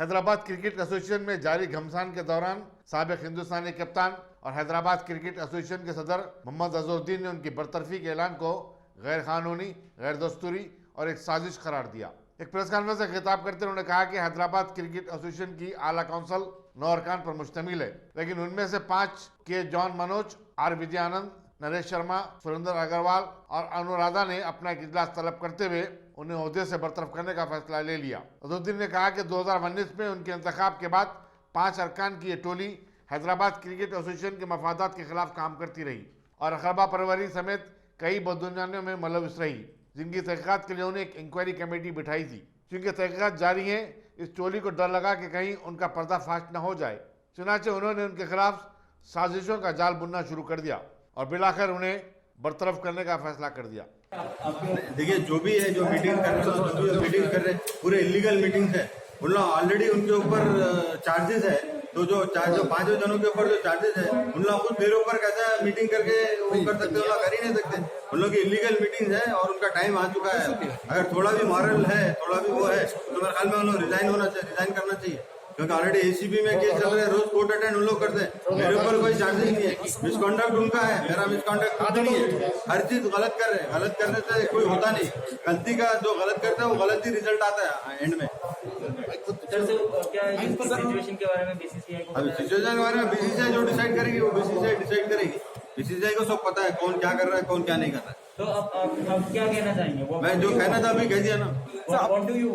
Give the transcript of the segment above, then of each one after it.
Hyderabad cricket association में जारी घमासान के दौरान साबिक हिंदुस्तानी कप्तान और हैदराबाद क्रिकेट एसोसिएशन के सदर मोहम्मद अजहरुद्दीन ने उनकी बरतरफी के ऐलान को गैर कानूनी, गैर दस्तूरी और एक साजिश करार दिया। एक प्रेस कॉन्फ्रेंस से खिताब करते उन्होंने कहा कि हैदराबाद क्रिकेट एसोसिएशन की आला काउंसिल 9 अरकान पर मुश्तमिल है, लेकिन उनमें से 5 के जॉन मनोज, आर विजयानंद, नरेश शर्मा, सुरेंद्र अग्रवाल और अनुराधा ने अपना एक इजलास तलब करते हुए उन्हें ओहदे से बरतरफ करने का फैसला ले लिया। अजहरुद्दीन ने कहा कि 2019 में उनके इंतखाब के बाद 5 अरकान की ये टोली हैदराबाद क्रिकेट एसोसिएशन के मफादात के खिलाफ काम करती रही और अखबार परवरी समेत कई बददुनियानियों में मुलविस रही, जिनकी तहकीकात के लिए उन्हें एक इंक्वायरी कमेटी बिठाई थी। चूंकि तहकीकात जारी है, इस टोली को डर लगा कि कहीं उनका पर्दाफाश न हो जाए, चुनाचे उन्होंने उनके खिलाफ साजिशों का जाल बुनना शुरू कर दिया और बिलाखिर उन्हें बरतरफ करने का फैसला कर दिया। देखिए, जो भी है, जो मीटिंग कर रहे हैं पूरे इलीगल मीटिंग है। उन लोग ऑलरेडी उनके ऊपर चार्जेस है, तो जो 5 जनों के ऊपर जो चार्जेस है, उन लोग खुद मेरे ऊपर कैसा मीटिंग करके वो कर सकते, उन लोग कर ही नहीं सकते। उन लोग की इलीगल मीटिंग है और उनका टाइम आ चुका है। अगर थोड़ा भी मॉरल है, थोड़ा भी वो है, तो मेरे ख्याल में उन लोग रिजाइन करना चाहिए, क्योंकि ऑलरेडी एसीबी में केस चल रहे हैं, रोज कोर्ट अटेंड उन लोग करते हैं। मेरे ऊपर कोई चार्जेस नहीं है, मिसकॉन्डक्ट उनका है, मेरा मिसकॉन्डक्ट कुछ नहीं है। हर चीज गलत कर रहे हैं, गलत करने से कोई होता नहीं। गलती का जो गलत करता है वो गलत ही रिजल्ट आता है एंड में। सिचुएशन के बारे में बीसीसीआई को, अभी सिचुएशन के बारे में बीसीसीआई जो डिसाइड करेगी वो बीसीसीआई डिसाइड करेगी। बीसीसीआई को सब पता है कौन क्या कर रहा है, कौन क्या नहीं कर रहा है। तो अब क्या कहना चाहेंगे? मैं जो कहना था अभी कह दिया ना।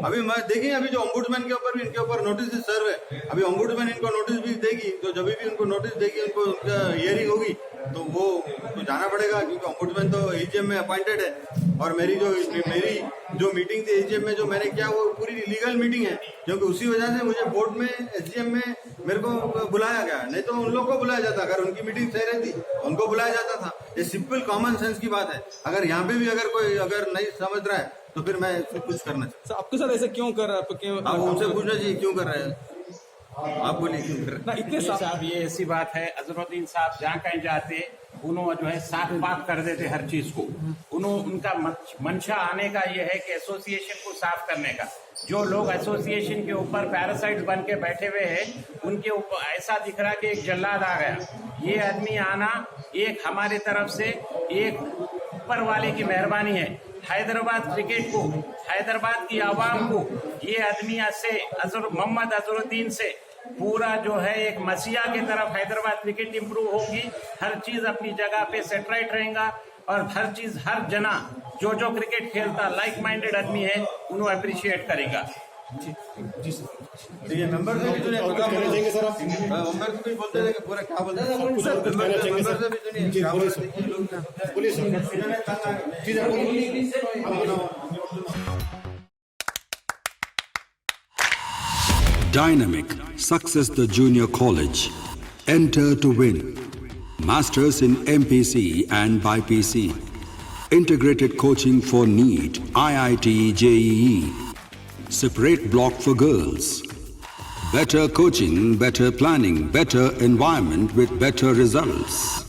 अभी मैं देखिए, अभी जो ओम्बुड्समैन के ऊपर भी इनके ऊपर नोटिस सर्व है। अभी ओम्बुड्समैन इनको नोटिस भी देगी, तो जब भी उनको नोटिस देगी, उनको उनका हियरिंग होगी, तो वो तो जाना पड़ेगा, क्योंकि ओम्बुड्समैन तो एजीएम में अपॉइंटेड है। और मेरी जो मीटिंग थी एजीएम में जो मैंने किया, वो पूरी लीगल मीटिंग है, क्योंकि उसी वजह से मुझे बोर्ड में एसजीएम में मेरे को बुलाया गया। नहीं तो उन लोग को बुलाया जाता, अगर उनकी मीटिंग सही रहती उनको बुलाया जाता था। ये सिंपल कॉमन सेंस की बात है। अगर यहाँ पे भी अगर कोई नहीं समझ रहा है, तो फिर मैं कुछ करना चाहिए। आपके साथ ऐसे क्यों कर रहा है? आप उनसे पूछना चाहिए क्यों कर रहे हैं, आप बोलिए क्यों कर रहे हैं। इतने साहब, ये ऐसी बात है, अजहरुद्दीन साहब जहाँ कहीं जाते उन्होंने जो है साफ पाक कर देते हर चीज को। उनका मंशा आने का ये है कि एसोसिएशन को साफ करने का। जो लोग एसोसिएशन के ऊपर पैरासाइट्स बन के बैठे हुए हैं, उनके ऊपर ऐसा दिख रहा कि एक जल्लाद आ गया। ये आदमी आना एक हमारी तरफ से एक ऊपर वाले की मेहरबानी है। हैदराबाद क्रिकेट को, हैदराबाद की आवाम को, ये आदमी से मोहम्मद अजहरुद्दीन से पूरा जो है एक मसीहा की तरफ हैदराबाद क्रिकेट इंप्रूव होगी। हर चीज अपनी जगह पे सेटराइट रहेगा और हर चीज, हर जना जो क्रिकेट खेलता लाइक माइंडेड आदमी है, उन्हें अप्रिशिएट करेगा। जी सर, ये मेंबर से भी सुनिए, देंगे सर आप। मेंबर से भी बोलते थे कि पूरा क्या बोलते हैं, मेंबर से भी सुनिए, क्या बोलते हैं, बोलिए Dynamic Success the Junior College. Enter to win. Masters in MPC and BPC. Integrated coaching for NEET, IIT, JEE. Separate block for girls. Better coaching, better planning, better environment with better results.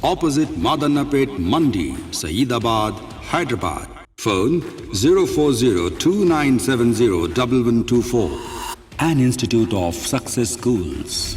Opposite Madanapet Mandi, Saeedabad, Hyderabad. Phone 04029701124. An Institute of Success Schools.